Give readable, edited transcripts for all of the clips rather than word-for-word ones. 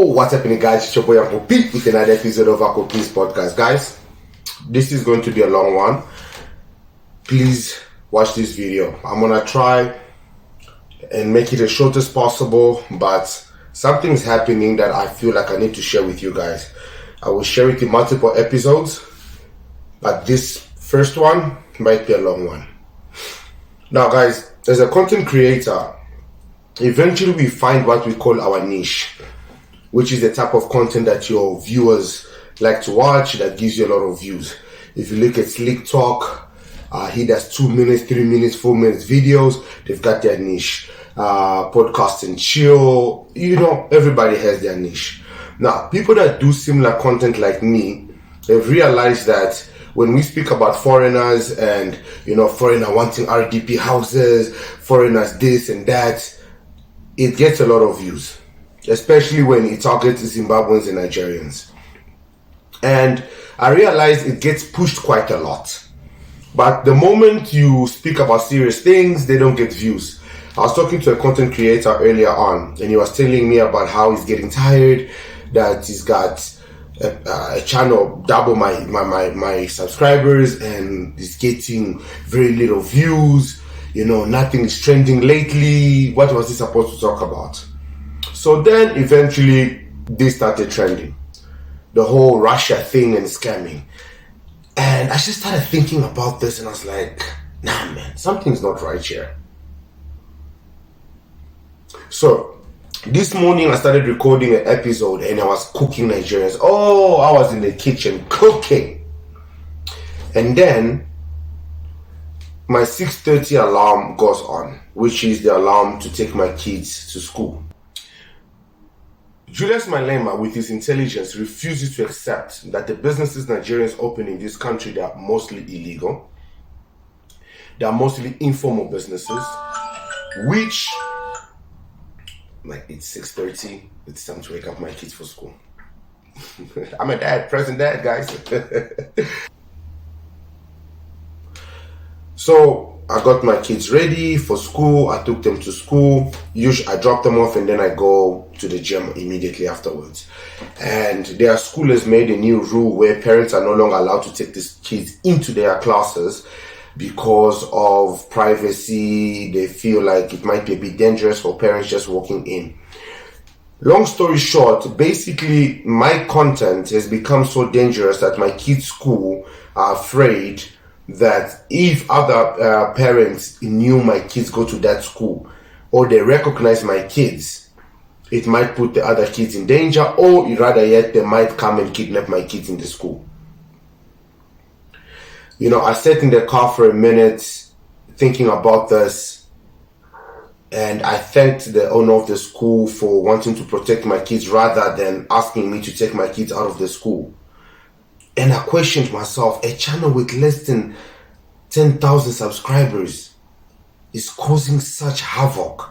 What's happening, guys? It's your boy Uncle Pete with another episode of Uncle Pete's podcast. Guys, this is going to be a long one. Please watch this video. I'm gonna try and make it as short as possible, but something's happening that I feel like I need to share with you guys. I will share it in multiple episodes, but this first one might be a long one. Now, guys, as a content creator, eventually we find what we call our niche, which is the type of content that your viewers like to watch that gives you a lot of views. If you look at Slick Talk, he does 2 minutes, 3 minutes, 4 minutes videos. They've got their niche. Podcast and chill, everybody has their niche. Now, people that do similar content like me, they've realized that when we speak about foreigners and, foreigner wanting RDP houses, foreigners this and that, it gets a lot of views, especially when it targets Zimbabweans and Nigerians. And I realized it gets pushed quite a lot. But the moment you speak about serious things, they don't get views. I was talking to a content creator earlier on, and he was telling me about how he's getting tired, that he's got a channel double my subscribers, and he's getting very little views. Nothing is trending lately. What was he supposed to talk about? So then eventually they started trending. The whole Russia thing and scamming. And I just started thinking about this, and I was like, nah, man, something's not right here. So this morning I started recording an episode and I was cooking Nigerians. I was in the kitchen cooking. And then my 6:30 alarm goes on, which is the alarm to take my kids to school. Julius Malema, with his intelligence, refuses to accept that the businesses Nigerians open in this country, they are mostly illegal. They are mostly informal businesses, which, it's 6:30, it's time to wake up my kids for school. I'm a dad, present dad, guys. So I got my kids ready for school. I took them to school. Usually I drop them off and then I go to the gym immediately afterwards. And their school has made a new rule where parents are no longer allowed to take these kids into their classes because of privacy. They feel like it might be a bit dangerous for parents just walking in. Long story short, basically my content has become so dangerous that my kids' school are afraid that if other parents knew my kids go to that school, or they recognize my kids, it might put the other kids in danger, or rather yet, they might come and kidnap my kids in the school. I sat in the car for a minute thinking about this, and I thanked the owner of the school for wanting to protect my kids rather than asking me to take my kids out of the school. And I questioned myself, a channel with less than 10,000 subscribers is causing such havoc.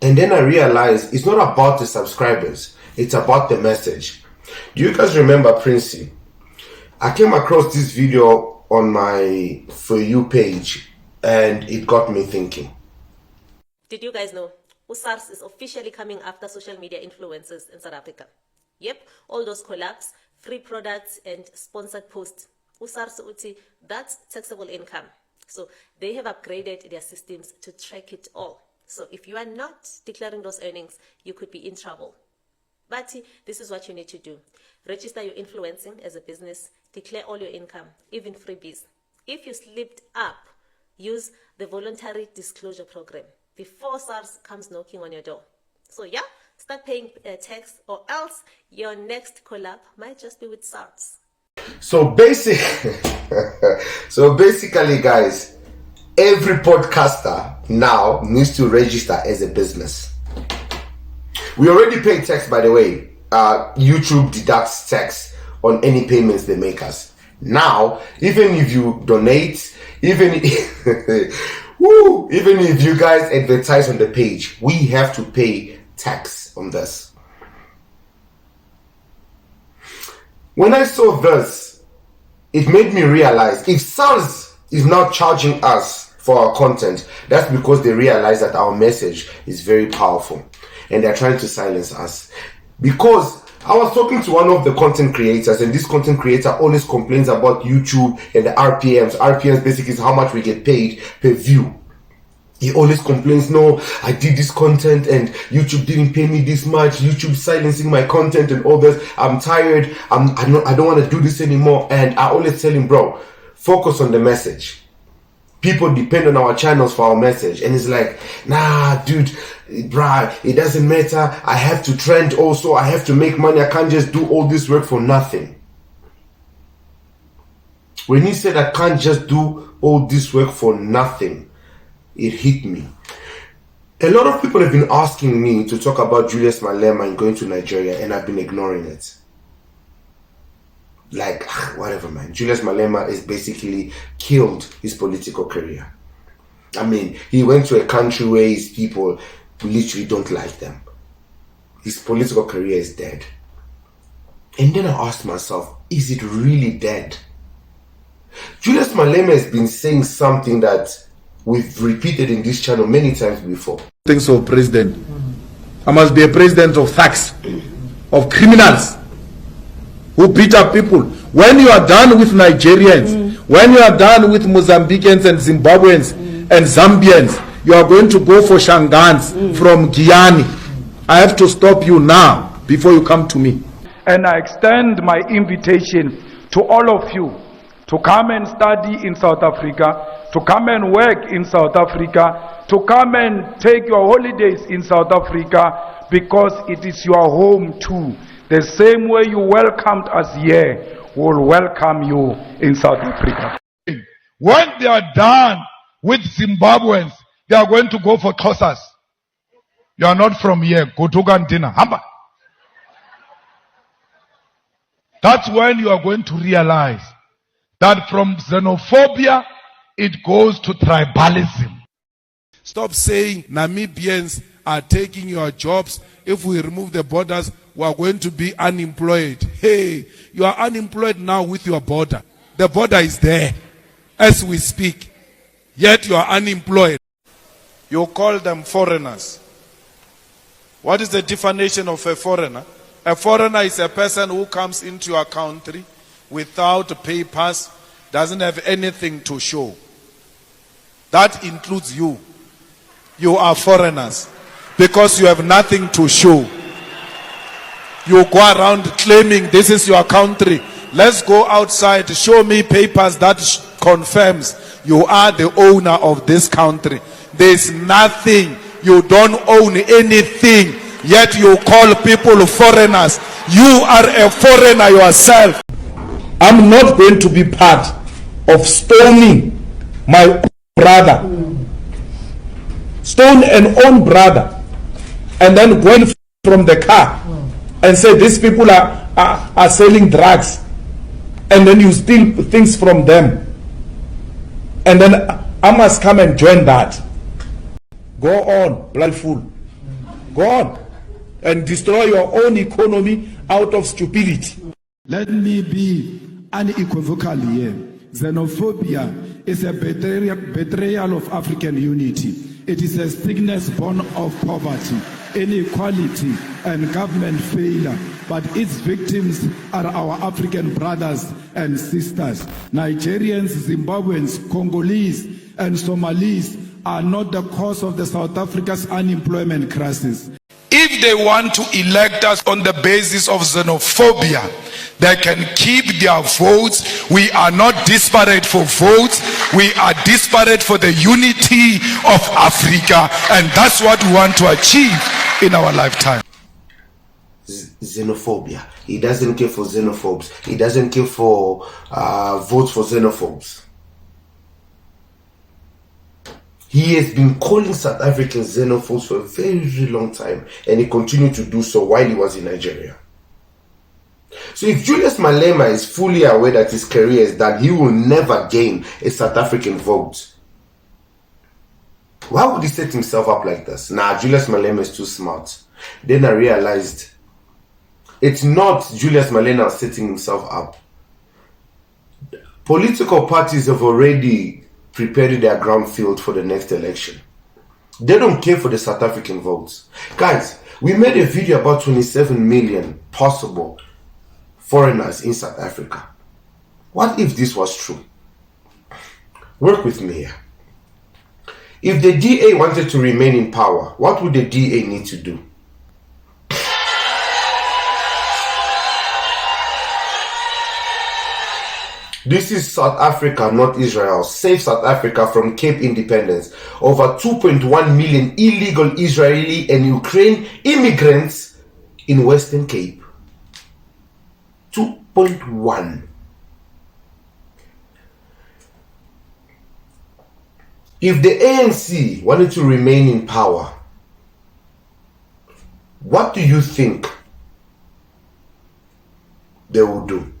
And then I realized it's not about the subscribers, it's about the message. Do you guys remember Princey? I came across this video on my For You page and it got me thinking. Did you guys know SARS is officially coming after social media influencers in South Africa? Yep, all those collabs, free products and sponsored posts. SARS uthi, that's taxable income. So they have upgraded their systems to track it all. So if you are not declaring those earnings, you could be in trouble. But this is what you need to do. Register your influencing as a business, declare all your income, even freebies. If you slipped up, use the voluntary disclosure program before SARS comes knocking on your door. So yeah, start paying tax, or else your next collab might just be with SARS. So basically, guys, every podcaster now needs to register as a business. We already pay tax, by the way. YouTube deducts tax on any payments they make us. Now, even if you donate, even if you guys advertise on the page, we have to pay tax on this. When I saw this, it made me realize if SARS is not charging us for our content, that's because they realize that our message is very powerful. and they're trying to silence us. Because I was talking to one of the content creators, and this content creator always complains about YouTube and the RPMs. RPMs basically is how much we get paid per view. He always complains, no, I did this content and YouTube didn't pay me this much. YouTube silencing my content and all this. I'm tired. I don't want to do this anymore. And I always tell him, bro, focus on the message. People depend on our channels for our message. And it's like, nah, dude, bruh, it doesn't matter. I have to trend also. I have to make money. I can't just do all this work for nothing. When he said I can't just do all this work for nothing, it hit me. A lot of people have been asking me to talk about Julius Malema and going to Nigeria, and I've been ignoring it. Like, whatever, man. Julius Malema is basically killed his political career. I mean, he went to a country where his people literally don't like them. His political career is dead. And then I asked myself, is it really dead? Julius Malema has been saying something that we've repeated in this channel many times before. Think so, president. I must be a president of thugs, of criminals who beat up people. When you are done with Nigerians, when you are done with Mozambicans and Zimbabweans and Zambians, you are going to go for Shangans from Guyana. I have to stop you now before you come to me. And I extend my invitation to all of you to come and study in South Africa, to come and work in South Africa, to come and take your holidays in South Africa, because it is your home too. The same way you welcomed us here, we'll welcome you in South Africa. When they are done with Zimbabweans, they are going to go for Xhosas. You are not from here. Go to Gantina. Hamba. That's when you are going to realize that from xenophobia, it goes to tribalism. Stop saying Namibians are taking your jobs. If we remove the borders, we are going to be unemployed. Hey, you are unemployed now with your border. The border is there as we speak. Yet you are unemployed. You call them foreigners. What is the definition of a foreigner? A foreigner is a person who comes into your country without papers, doesn't have anything to show. That includes you. You are foreigners because you have nothing to show. You go around claiming this is your country. Let's go outside. Show me papers that confirms you are the owner of this country. There's nothing. You don't own anything. Yet you call people foreigners. You are a foreigner yourself. I'm not going to be part of stoning my brother. Stone an own brother and then going from the car and say these people are selling drugs, and then you steal things from them, and then I must come and join that. Go on, bloody fool. Go on and destroy your own economy out of stupidity. Let me be unequivocal here. Xenophobia is a betrayal of African unity. It is a sickness born of poverty, inequality, and government failure. But its victims are our African brothers and sisters. Nigerians, Zimbabweans, Congolese, and Somalis are not the cause of the South Africa's unemployment crisis. If they want to elect us on the basis of xenophobia, they can keep their votes. We are not disparate for votes. We are disparate for the unity of Africa. And that's what we want to achieve in our lifetime. Xenophobia. He doesn't care for xenophobes. He doesn't care for votes for xenophobes. He has been calling South Africans xenophobes for a very, very long time, and he continued to do so while he was in Nigeria. So if Julius Malema is fully aware that his career is done, he will never gain a South African vote. Why would he set himself up like this? Nah, Julius Malema is too smart. Then I realized it's not Julius Malema setting himself up. Political parties have already prepared their ground field for the next election. They don't care for the South African votes. Guys, We made a video about 27 million possible foreigners in South Africa. What if this was true? Work with me here. If the DA wanted to remain in power, what would the DA need to do? This is South Africa, not Israel. Save South Africa from Cape Independence. Over 2.1 million illegal Israeli and Ukraine immigrants in Western Cape. 2.1. If the ANC wanted to remain in power, what do you think they will do?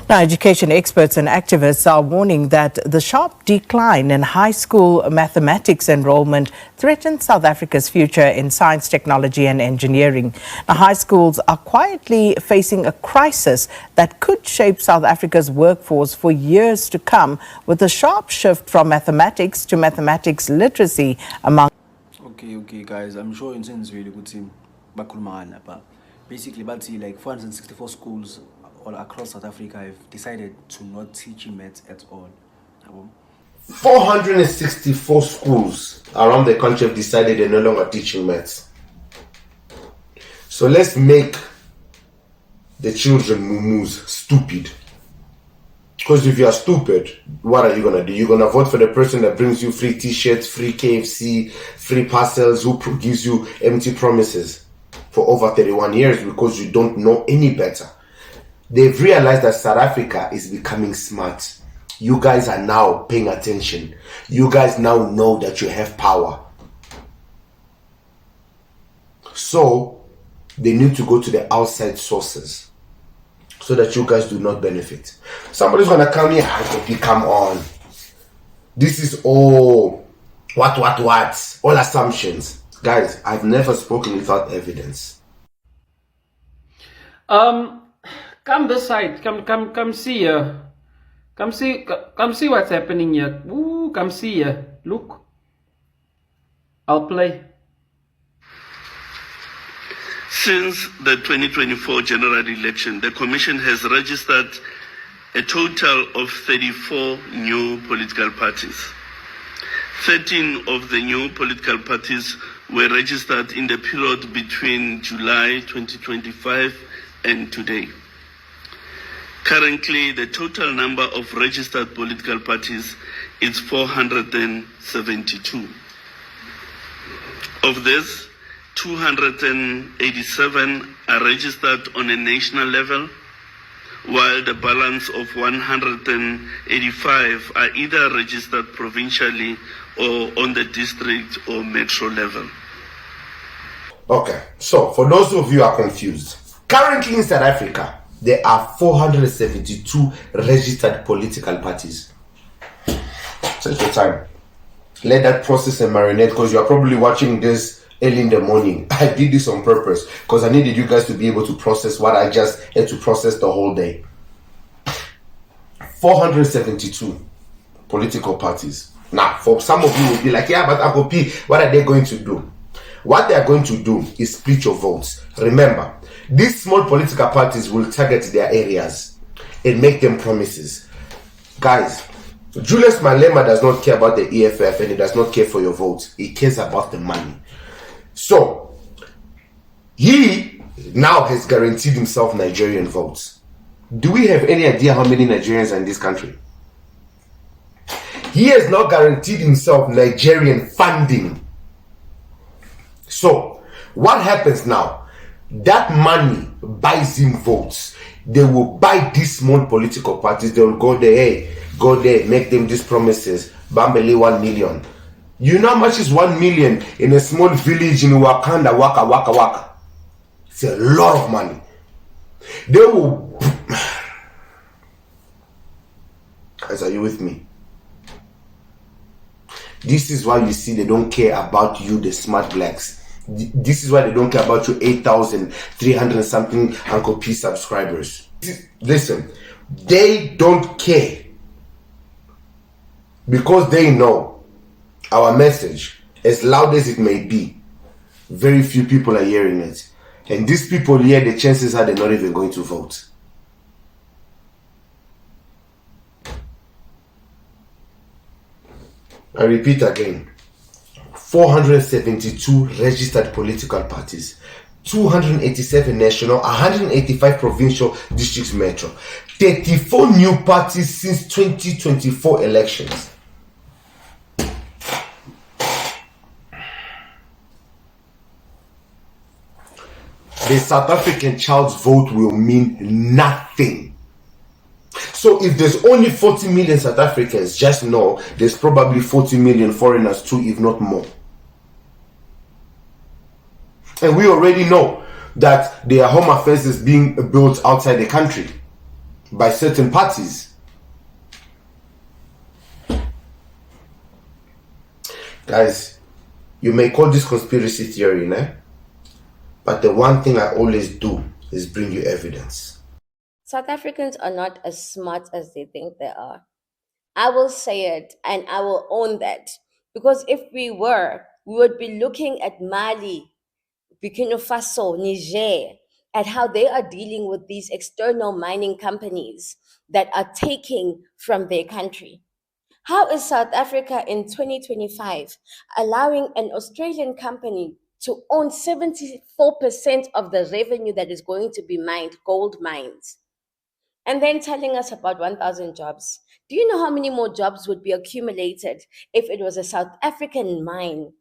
Now, education experts and activists are warning that the sharp decline in high school mathematics enrollment threatens South Africa's future in science, technology and engineering. Now, high schools are quietly facing a crisis that could shape South Africa's workforce for years to come, with a sharp shift from mathematics to mathematics literacy among... Okay, guys, I'm sure in sense really good team. But basically, but like 464 schools all across South Africa have decided to not teach maths at all. 464 schools around the country have decided they're no longer teaching maths. So let's make the children mumus stupid. Because if you are stupid, what are you going to do? You're going to vote for the person that brings you free t-shirts, free KFC, free parcels, who gives you empty promises for over 31 years because you don't know any better. They've realized that South Africa is becoming smart. You guys are now paying attention. You guys now know that you have power. So, they need to go to the outside sources so that you guys do not benefit. Somebody's going to come here and come on. This is all what? All assumptions. Guys, I've never spoken without evidence. Come this side. Come see here. Come see what's happening here. Ooh, come see here. Look. I'll play. Since the 2024 general election, the Commission has registered a total of 34 new political parties. 13 of the new political parties were registered in the period between July 2025 and today. Currently, the total number of registered political parties is 472. Of this, 287 are registered on a national level, while the balance of 185 are either registered provincially or on the district or metro level. Okay, so for those of you who are confused, currently in South Africa, there are 472 registered political parties. Take your time. Let that process and marinate, because you are probably watching this early in the morning. I did this on purpose because I needed you guys to be able to process what I just had to process the whole day. 472 political parties. Now, for some of you will be like, yeah, but Uncle P, what are they going to do? What they are going to do is split your votes. Remember, these small political parties will target their areas and make them promises. Guys, Julius Malema does not care about the EFF and he does not care for your votes. He cares about the money. So, he now has guaranteed himself Nigerian votes. Do we have any idea how many Nigerians are in this country? He has now guaranteed himself Nigerian funding. So, what happens now? That money buys him votes. They will buy these small political parties. They will go there, make them these promises. Bambele 1 million. You know how much is 1 million in a small village in Wakanda, Waka? It's a lot of money. They will... Guys, are you with me? This is why you see they don't care about you, the smart blacks. This is why they don't care about you 8,300 something Uncle P subscribers. Listen, they don't care because they know our message as loud as it may be, very few people are hearing it. And these people here, the chances are they're not even going to vote. I repeat again, 472 registered political parties, 287 national, 185 provincial districts metro, 34 new parties since 2024 elections. The South African child's vote will mean nothing. So if there's only 40 million South Africans, just know there's probably 40 million foreigners too, if not more. And we already know that there are home affairs being built outside the country by certain parties. Guys, you may call this conspiracy theory, né? But the one thing I always do is bring you evidence. South Africans are not as smart as they think they are. I will say it and I will own that. Because if we were, we would be looking at Mali, Burkina Faso, Niger, at how they are dealing with these external mining companies that are taking from their country. How is South Africa in 2025 allowing an Australian company to own 74% of the revenue that is going to be mined, gold mines, and then telling us about 1,000 jobs? Do you know how many more jobs would be accumulated if it was a South African mine?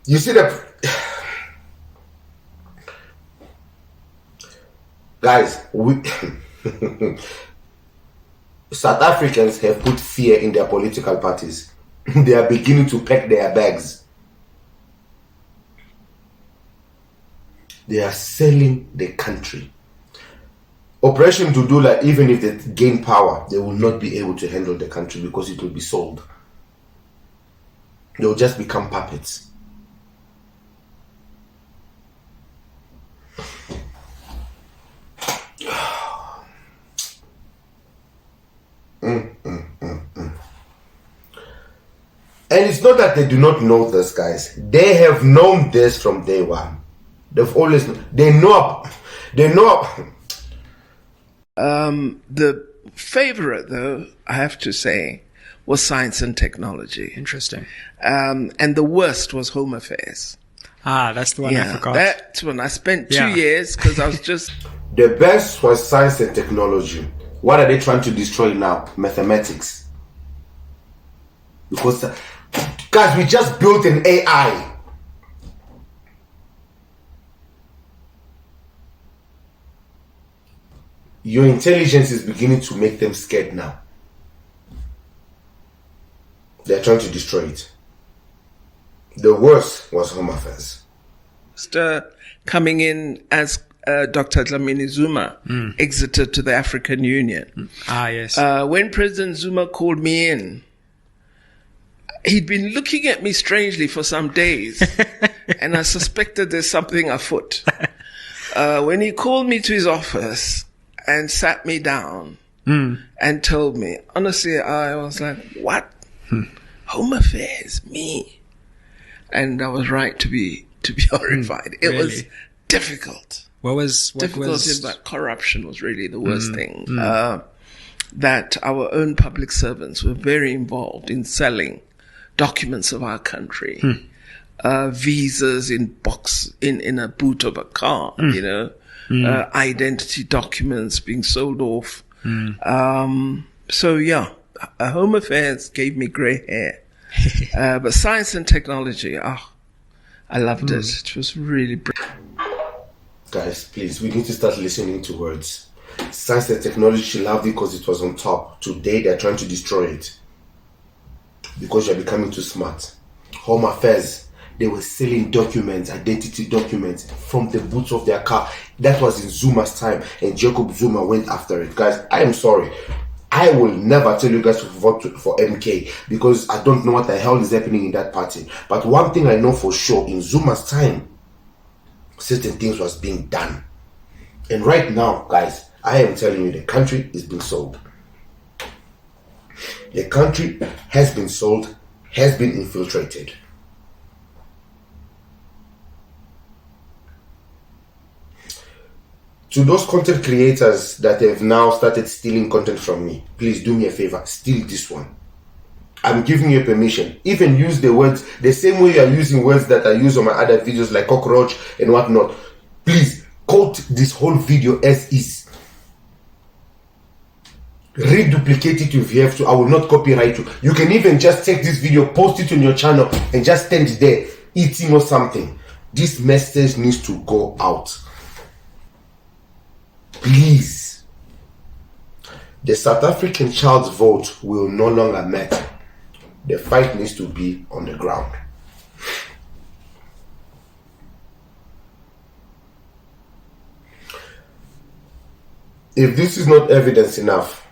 You see that, guys, South Africans have put fear in their political parties. They are beginning to pack their bags. They are selling the country. Operation Dudula, even if they gain power, they will not be able to handle the country because it will be sold. They will just become puppets. And it's not that they do not know this, guys. They have known this from day one. They've always known. They know. The favorite, though, I have to say, was science and technology. Interesting. And the worst was home affairs. Ah, that's the one I forgot. That's when I spent 2 years because I was just... The best was science and technology. What are they trying to destroy now? Mathematics. Because, guys, we just built an AI. Your intelligence is beginning to make them scared now. They're trying to destroy it. The worst was home affairs. Coming in as Dr. Dlamini Zuma exited to the African Union. Ah, yes. When President Zuma called me in, he'd been looking at me strangely for some days, and I suspected there's something afoot. When he called me to his office and sat me down and told me, honestly, I was like, what? Home affairs? Me? And I was right to be horrified. It was difficult. But corruption was really the worst thing. That our own public servants were very involved in selling documents of our country, visas in a boot of a car, identity documents being sold off. So yeah, home affairs gave me grey hair. But science and technology, I loved it. It was really brilliant. Guys, please, we need to start listening to words. Science and technology loved it because it was on top. Today, they're trying to destroy it. Because you're becoming too smart. Home affairs, they were selling documents, identity documents, from the boots of their car. That was in Zuma's time, and Jacob Zuma went after it. Guys, I am sorry. I will never tell you guys to vote for MK because I don't know what the hell is happening in that party. But one thing I know for sure, in Zuma's time, certain things was being done. And right now, guys, I am telling you, the country is being sold. The country has been sold has been infiltrated. To those content creators that have now started stealing content from me, please do me a favor, steal this one. I'm giving you permission. Even use the words the same way you are using words that I use on my other videos like cockroach and whatnot. Please quote this whole video as is. Reduplicate it if you have to. I will not copyright you. You can even just take this video, post it on your channel, and just stand there eating or something. This message needs to go out. Please. The South African child's vote will no longer matter. The fight needs to be on the ground. If this is not evidence enough,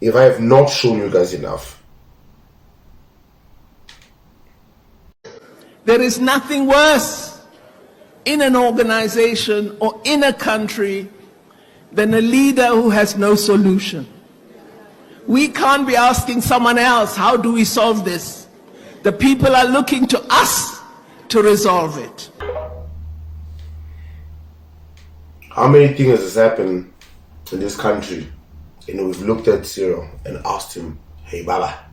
if I have not shown you guys enough, there is nothing worse in an organization or in a country than a leader who has no solution. We can't be asking someone else, how do we solve this? The people are looking to us to resolve it. How many things has happened in this country? You know, we've looked at Cyril and asked him, hey Baba,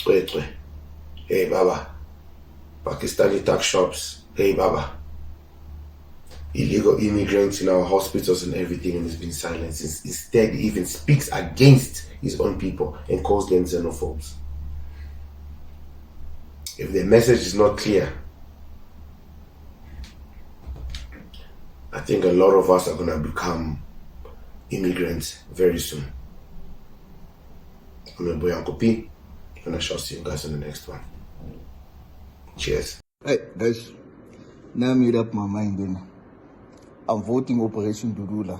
hey Baba, Pakistani tax shops, hey Baba, illegal immigrants in our hospitals and everything, and he's been silenced. Instead, he even speaks against his own people and calls them xenophobes. If the message is not clear, I think a lot of us are going to become immigrants very soon. I'm your boy Uncle P, and I shall see you guys in the next one. Cheers. Hey guys, now I made up my mind then. I'm voting Operation Dudula.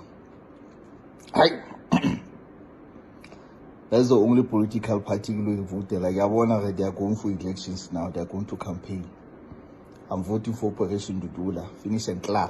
That's the only political party who voted. Like, I wanna, they are going for elections now. They are going to campaign. I'm voting for Operation Dudula. Finish and clear.